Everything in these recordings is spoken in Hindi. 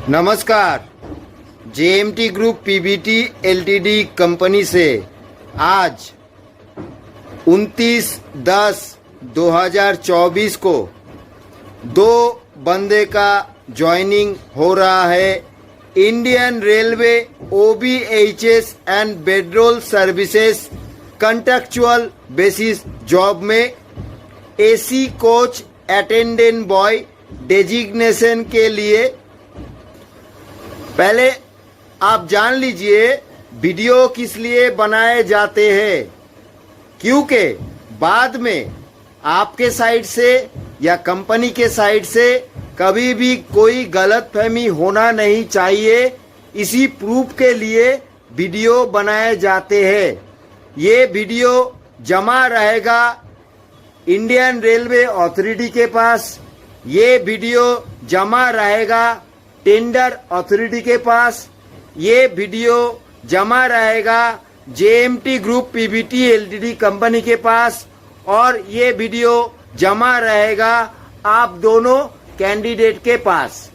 नमस्कार। JMT group Pvt LTD company से आज 29/10/2024 को दो बंदे का ज्वाइनिंग हो रहा है Indian railway OBHS and bedroll services contractual basis job में AC coach attendant boy designation के लिए। पहले आप जान लीजिए वीडियो किस लिए बनाए जाते हैं, क्योंकि बाद में आपके साइड से या कंपनी के साइड से कभी भी कोई गलतफहमी होना नहीं चाहिए। इसी प्रूफ के लिए वीडियो बनाए जाते हैं। ये वीडियो जमा रहेगा इंडियन रेलवे अथॉरिटी के पास, ये वीडियो जमा रहेगा टेंडर अथॉरिटी के पास, ये वीडियो जमा रहेगा JMT group Pvt LTD company के पास, और ये वीडियो जमा रहेगा आप दोनों कैंडिडेट के पास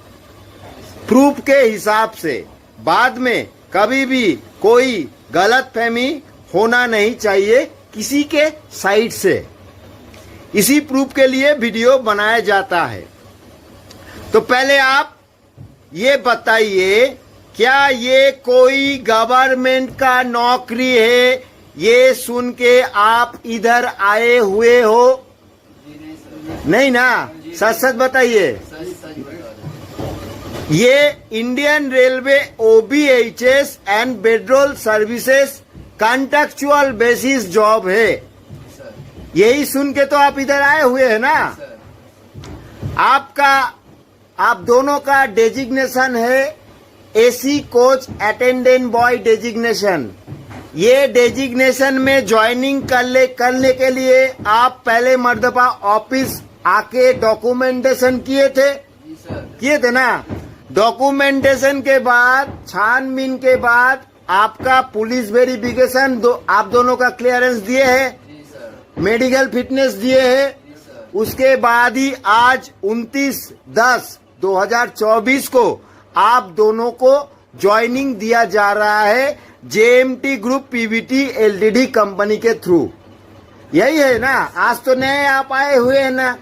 प्रूफ के हिसाब से। बाद में कभी भी कोई गलतफहमी होना नहीं चाहिए किसी के साइड से। इसी प्रूफ के लिए वीडियो बनाया जाता है। तो पहले आप ये बताइए, क्या ये कोई गवर्नमेंट का नौकरी है? ये सुन के आप इधर आए हुए हो? नहीं ना, सच सच बताइए। ये Indian railway OBHS and bedroll services contractual basis job है। यही सुन के तो आप इधर आए हुए हैं ना। आप दोनों का डेजिग्नेशन है AC coach attendant boy designation. ये डेजिग्नेशन में ज्वाइनिंग करने के लिए आप पहले मर्तबा ऑफिस आके डॉक्यूमेंटेशन किए थे ना। डॉक्यूमेंटेशन के बाद छानबीन के बाद आपका पुलिस वेरिफिकेशन आप दोनों का क्लियरेंस दिए है, मेडिकल फिटनेस दिए है। उसके बाद ही आज 29/10/2024 को आप दोनों को ज्वाइनिंग दिया जा रहा है JMT group Pvt LTD company के थ्रू। यही है ना। आज तो नए आप आए हुए हैं ना,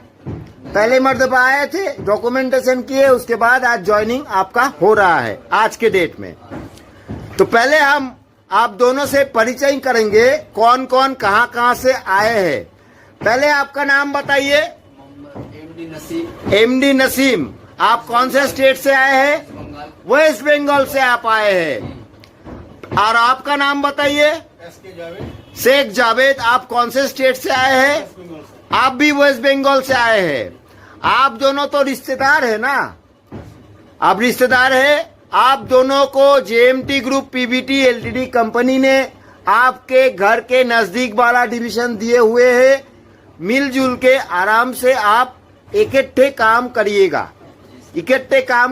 पहले मर्तबा आए थे, डॉक्यूमेंटेशन किए, उसके बाद आज ज्वाइनिंग आपका हो रहा है आज के डेट में। तो पहले हम आप दोनों से परिचय करेंगे, कौन कौन कहां से आए हैं। पहले आपका नाम बताइए। एमडी नसीम। आप कौन से स्टेट से आए हैं? वेस्ट बंगाल से आप आए हैं। और आपका नाम बताइए। शेख जावेद। आप कौन से स्टेट से आए हैं? आप भी वेस्ट बंगाल से आए हैं। आप दोनों तो रिश्तेदार है ना, आप रिश्तेदार है। आप दोनों को JMT group Pvt LTD company ने आपके घर के नजदीक वाला डिवीजन दिए हुए हैं। मिलजुल के आराम से आप इकट्ठे काम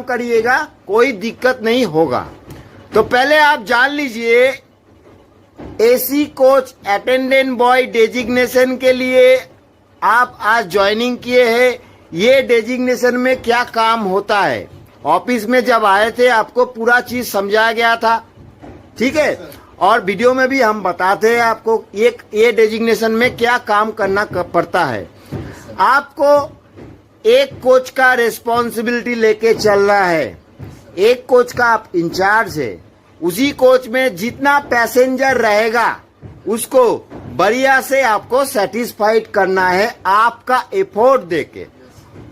करिएगा, कोई दिक्कत नहीं होगा। तो पहले आप जान लीजिए AC coach attendant boy designation के लिए आप आज ज्वाइनिंग किए हैं। ये डेजिग्नेशन में क्या काम होता है, ऑफिस में जब आए थे आपको पूरा चीज समझाया गया था, ठीक है। और वीडियो में भी हम बताते हैं आपको ये डेजिग्नेशन में क्या काम करना पड़ता है। आपको एक कोच का रिस्पॉन्सिबिलिटी लेके चलना है। एक कोच का आप इंचार्ज है। उसी कोच में जितना पैसेंजर रहेगा उसको बढ़िया से आपको सेटिस्फाइड करना है, आपका एफर्ट देके।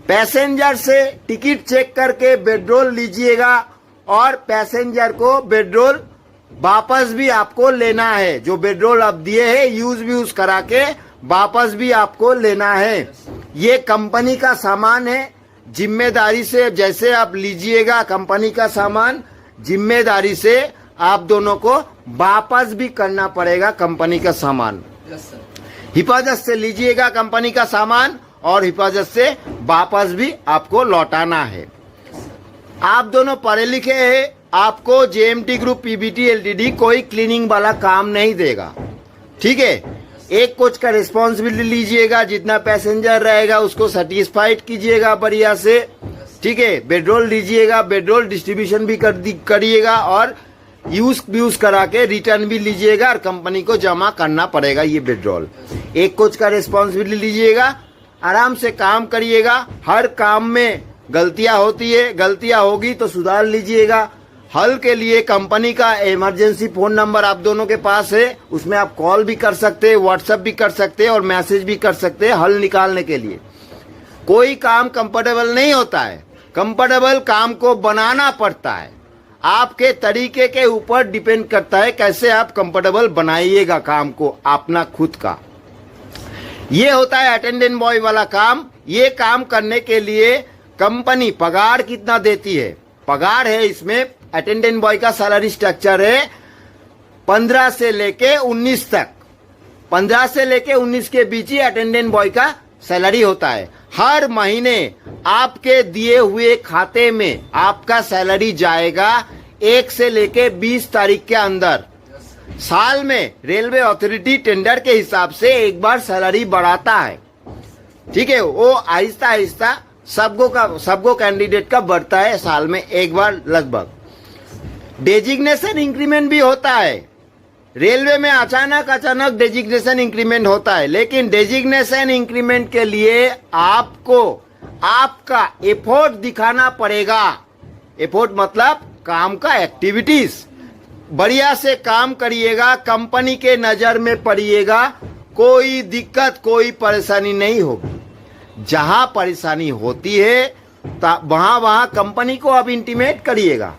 पैसेंजर से टिकट चेक करके बेडरोल लीजिएगा, और पैसेंजर को बेडरोल वापस भी आपको लेना है। जो बेडरोल आप दिए हैं यूज करा के वापस भी आपको लेना है। ये कंपनी का सामान है, जिम्मेदारी से जैसे आप लीजिएगा कंपनी का सामान, जिम्मेदारी से आप दोनों को वापस भी करना पड़ेगा कंपनी का सामान। हिफाजत से लीजिएगा कंपनी का सामान, और हिफाजत से वापस भी आपको लौटाना है। आप दोनों पढ़े लिखे हैं, आपको जेएमटी ग्रुप पीवीटी एलटीडी कोई क्लीनिंग वाला काम नहीं देगा, ठीक है। एक कोच का रिस्पॉन्सिबिलिटी लीजिएगा, जितना पैसेंजर रहेगा उसको सेटिस्फाइड कीजिएगा बढ़िया से। ठीक है, बेड्रोल लीजिएगा, बेड्रोल डिस्ट्रीब्यूशन भी करिएगा और यूज करा के रिटर्न भी लीजिएगा और कंपनी को जमा करना पड़ेगा ये बेड्रोल। एक कोच का रिस्पॉन्सिबिलिटी लीजिएगा, आराम से काम करिएगा। हर काम में गलतियां होती है, गलतियां होगी तो सुधार लीजिएगा। हल के लिए कंपनी का इमरजेंसी फोन नंबर आप दोनों के पास है, उसमें आप कॉल भी कर सकते हैं, व्हाट्सएप भी कर सकते हैं और मैसेज भी कर सकते हैं हल निकालने के लिए। कोई काम कंफर्टेबल नहीं होता है, कंफर्टेबल काम को बनाना पड़ता है। आपके तरीके के ऊपर डिपेंड करता है कैसे आप कंफर्टेबल बनाइएगा काम को अपना खुद का। ये होता है अटेंडेंट बॉय वाला काम। ये काम करने के लिए कंपनी पगार कितना देती है? पगार है इसमें अटेंडेंट बॉय का सैलरी स्ट्रक्चर है 15 से लेके 19 तक। 15 से लेके 19 के बीच ही अटेंडेंट बॉय का सैलरी होता है। हर महीने आपके दिए हुए खाते में आपका सैलरी जाएगा 1 से लेके 20 तारीख के अंदर। साल में रेलवे अथॉरिटी टेंडर के हिसाब से एक बार सैलरी बढ़ाता है, ठीक है। वो आहिस्ता आहिस्ता सबको कैंडिडेट का बढ़ता है साल में एक बार लगभग। डेजिग्नेशन इंक्रीमेंट भी होता है। रेलवे में अचानक डेजिग्नेशन इंक्रीमेंट होता है, लेकिन डेजिग्नेशन इंक्रीमेंट के लिए आपको आपका एफर्ट दिखाना पड़ेगा। एफर्ट मतलब काम का एक्टिविटीज। बढ़िया से काम करिएगा, कंपनी के नजर में पड़िएगा, कोई दिक्कत कोई परेशानी नहीं होगी। जहां परेशानी होती है वहां कंपनी को आप इंटीमेट करिएगा,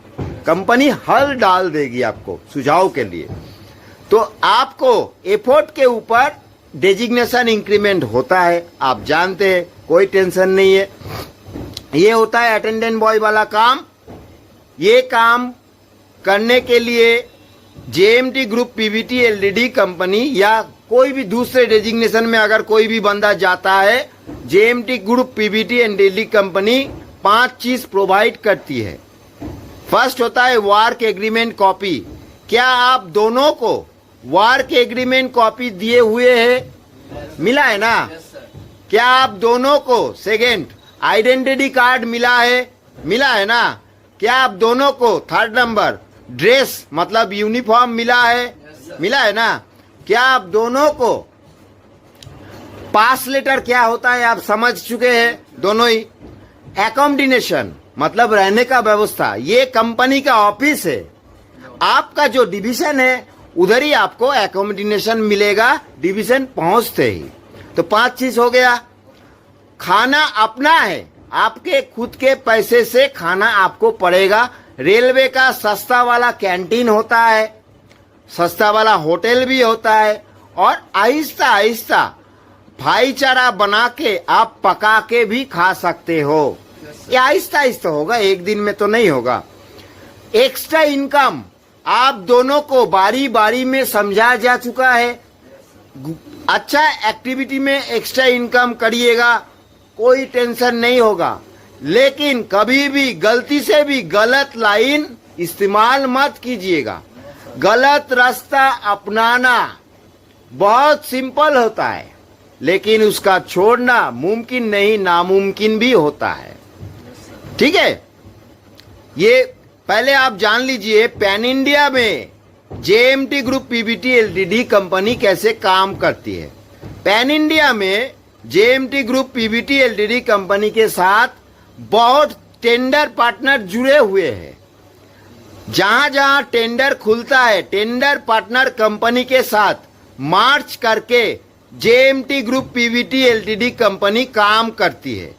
कंपनी हल डाल देगी आपको सुझाव के लिए। तो आपको एफर्ट के ऊपर डेजिग्नेशन इंक्रीमेंट होता है, आप जानते हैं, कोई टेंशन नहीं है। ये होता है अटेंडेंट बॉय वाला काम। ये काम करने के लिए JMT group Pvt LTD company या कोई भी दूसरे डेजिग्नेशन में अगर कोई भी बंदा जाता है, JMT group Pvt LTD company 5 चीज प्रोवाइड करती है। फर्स्ट होता है वर्क एग्रीमेंट कॉपी। क्या आप दोनों को वर्क एग्रीमेंट कॉपी दिए हुए हैं? मिला है ना? क्या आप दोनों को सेकेंड आइडेंटिटी कार्ड मिला है? मिला है ना? क्या आप दोनों को थर्ड नंबर ड्रेस मतलब यूनिफॉर्म मिला है? मिला है ना? क्या आप दोनों को पास लेटर क्या होता है आप समझ चुके हैं दोनों ही। एकोमोडेशन मतलब रहने का व्यवस्था, ये कंपनी का ऑफिस है, आपका जो डिवीजन है उधर ही आपको एकोमोडेशन मिलेगा डिवीजन पहुंचते ही। तो 5 चीज हो गया। खाना अपना है, आपके खुद के पैसे से खाना आपको पड़ेगा। रेलवे का सस्ता वाला कैंटीन होता है, सस्ता वाला होटल भी होता है और आहिस्ता आहिस्ता भाईचारा बना के आप पका के भी खा सकते हो। ये आहिस्ता आहिस्ता होगा, एक दिन में तो नहीं होगा। एक्स्ट्रा इनकम आप दोनों को बारी बारी में समझाया जा चुका है। अच्छा एक्टिविटी में एक्स्ट्रा इनकम करिएगा, कोई टेंशन नहीं होगा। लेकिन कभी भी गलती से भी गलत लाइन इस्तेमाल मत कीजिएगा। गलत रास्ता अपनाना बहुत सिंपल होता है, लेकिन उसका छोड़ना मुमकिन नहीं, नामुमकिन भी होता है, ठीक है। ये पहले आप जान लीजिए पैन इंडिया में JMT group Pvt LTD company कैसे काम करती है। पैन इंडिया में JMT group Pvt LTD company के साथ बहुत टेंडर पार्टनर जुड़े हुए हैं। जहां जहां टेंडर खुलता है, टेंडर पार्टनर कंपनी के साथ मार्च करके JMT group Pvt LTD company काम करती है।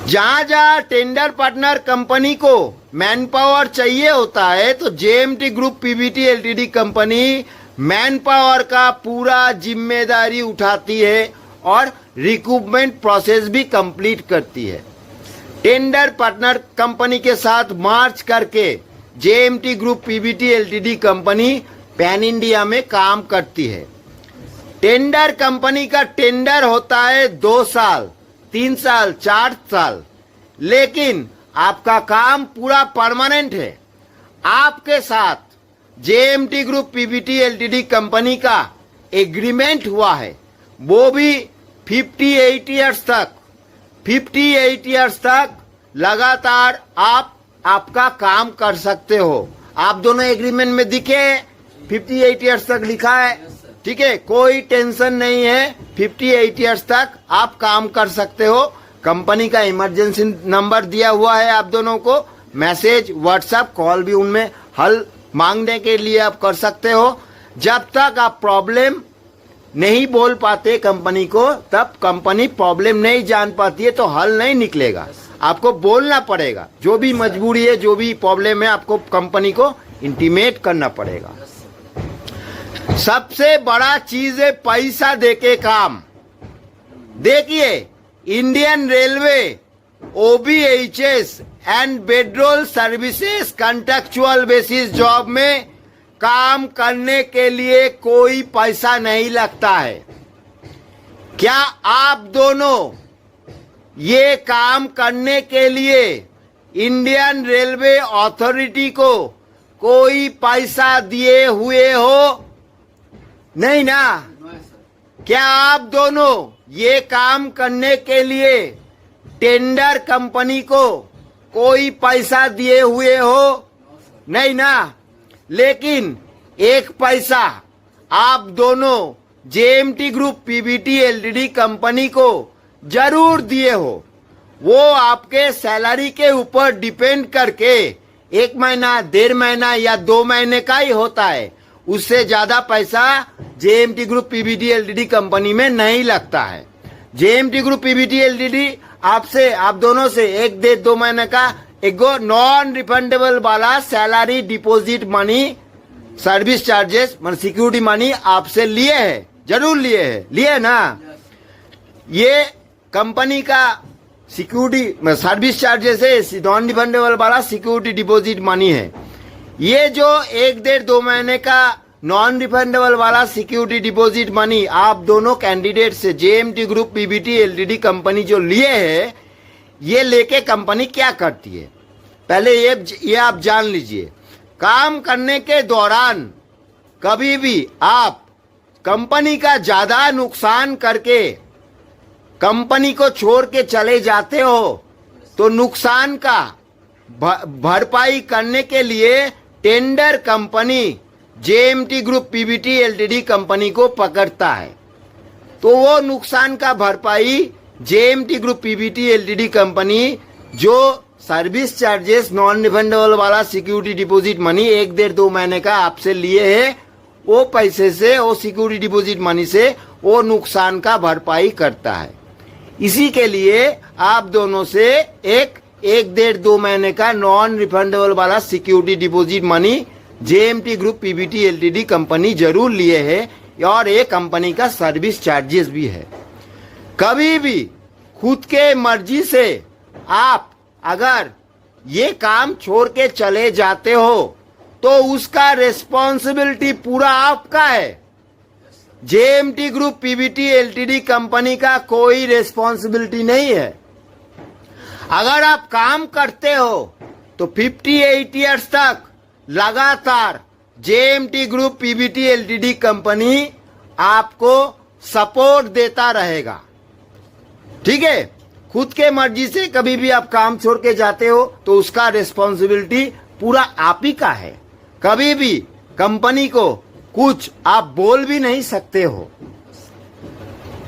जहां जहां टेंडर पार्टनर कंपनी को मैन पावर चाहिए होता है, तो JMT group Pvt LTD company man power का पूरा जिम्मेदारी उठाती है और रिक्रूटमेंट प्रोसेस भी कंप्लीट करती है। टेंडर पार्टनर कंपनी के साथ मार्च करके JMT group Pvt LTD company pan India में काम करती है। टेंडर कंपनी का टेंडर होता है 2 साल, 3 साल, 4 साल, लेकिन आपका काम पूरा परमानेंट है। आपके साथ JMT group Pvt LTD company का एग्रीमेंट हुआ है, वो भी 58 इयर्स तक लगातार आप आपका काम कर सकते हो। आप दोनों एग्रीमेंट में दिखे 58 ईयर्स तक लिखा है, ठीक है, कोई टेंशन नहीं है। 58 ईयर्स तक आप काम कर सकते हो। कंपनी का इमरजेंसी नंबर दिया हुआ है आप दोनों को, मैसेज व्हाट्सएप कॉल भी उनमें हल मांगने के लिए आप कर सकते हो। जब तक आप प्रॉब्लम नहीं बोल पाते कंपनी को, तब कंपनी प्रॉब्लम नहीं जान पाती है तो हल नहीं निकलेगा। आपको बोलना पड़ेगा, जो भी मजबूरी है, जो भी प्रॉब्लम है, आपको कंपनी को इंटीमेट करना पड़ेगा। सबसे बड़ा चीज है पैसा देके काम। देखिए, Indian railway OBHS and petrol services contractual basis job में काम करने के लिए कोई पैसा नहीं लगता है। क्या आप दोनों ये काम करने के लिए इंडियन रेलवे अथॉरिटी को कोई पैसा दिए हुए हो? नहीं ना? क्या आप दोनों ये काम करने के लिए टेंडर कंपनी को कोई पैसा दिए हुए हो? नहीं ना? लेकिन एक पैसा आप दोनों JMT group PVT LTD company को जरूर दिए हो। वो आपके सैलरी के ऊपर डिपेंड करके 1 महीना, 1.5 महीना या 2 महीने का ही होता है। उससे ज्यादा पैसा JMT group PVT LTD company में नहीं लगता है। JMT ग्रुप PVT LTD आपसे, आप दोनों से 1 से 2 महीने का एक नॉन रिफंडेबल वाला salary deposit money, service charges, security money आपसे लिए है, जरूर लिए है, लिए ना? ये कंपनी का सिक्योरिटी सर्विस चार्जेस है, नॉन रिफंडेबल वाला सिक्योरिटी डिपॉजिट मनी है। ये जो 1 से 2 महीने का नॉन रिफंडेबल वाला सिक्योरिटी डिपॉजिट मनी आप दोनों कैंडिडेट से JMT group PVT LTD company जो लिए है, ये लेके कंपनी क्या करती है पहले ये आप जान लीजिए। काम करने के दौरान कभी भी आप कंपनी का ज्यादा नुकसान करके कंपनी को छोड़ के चले जाते हो तो नुकसान का भरपाई करने के लिए tender company JMT group PVT LTD company को पकड़ता है। तो वो नुकसान का भरपाई JMT group PVT LTD company जो सर्विस चार्जेस नॉन रिफंडेबल वाला सिक्योरिटी डिपॉजिट मनी 1 से 2 महीने का आपसे लिए है, वो पैसे से, वो सिक्योरिटी डिपॉजिट मनी से वो नुकसान का भरपाई करता है। इसी के लिए आप दोनों से 1 से 2 महीने का नॉन रिफंडेबल वाला security deposit money JMT group PVT LTD company जरूर लिए है, और ये कंपनी का सर्विस चार्जेस भी है। कभी भी खुद के मर्जी से आप अगर ये काम छोड़ के चले जाते हो तो उसका रिस्पॉन्सिबिलिटी पूरा आपका है। JMT group PVT LTD company का कोई रिस्पॉन्सिबिलिटी नहीं है। अगर आप काम करते हो तो 58 ईयर्स तक लगातार JMT group PVT LTD company आपको सपोर्ट देता रहेगा, ठीक है? खुद के मर्जी से कभी भी आप काम छोड़ के जाते हो तो उसका रिस्पॉन्सिबिलिटी पूरा आप ही का है। कभी भी कंपनी को कुछ आप बोल भी नहीं सकते हो।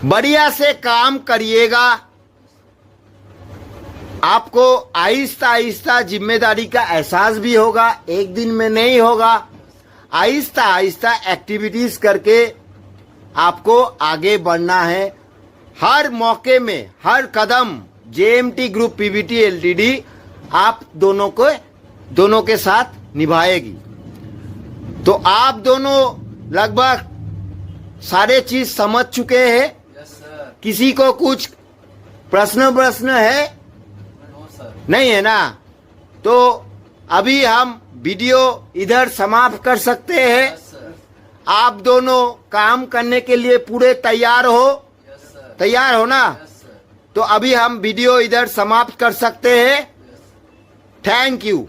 बढ़िया से काम करिएगा। आपको आहिस्ता आहिस्ता जिम्मेदारी का एहसास भी होगा, एक दिन में नहीं होगा। आहिस्ता आहिस्ता एक्टिविटीज करके आपको आगे बढ़ना है। हर मौके में, हर कदम JMT ग्रुप PVT LTD आप दोनों के साथ निभाएगी। तो आप दोनों लगभग सारे चीज समझ चुके हैं। किसी को कुछ प्रश्न है? नहीं है ना? तो अभी हम वीडियो इधर समाप्त कर सकते हैं। आप दोनों काम करने के लिए पूरे तैयार हो? तैयार हो ना? तो अभी हम वीडियो इधर समाप्त कर सकते हैं। Thank you.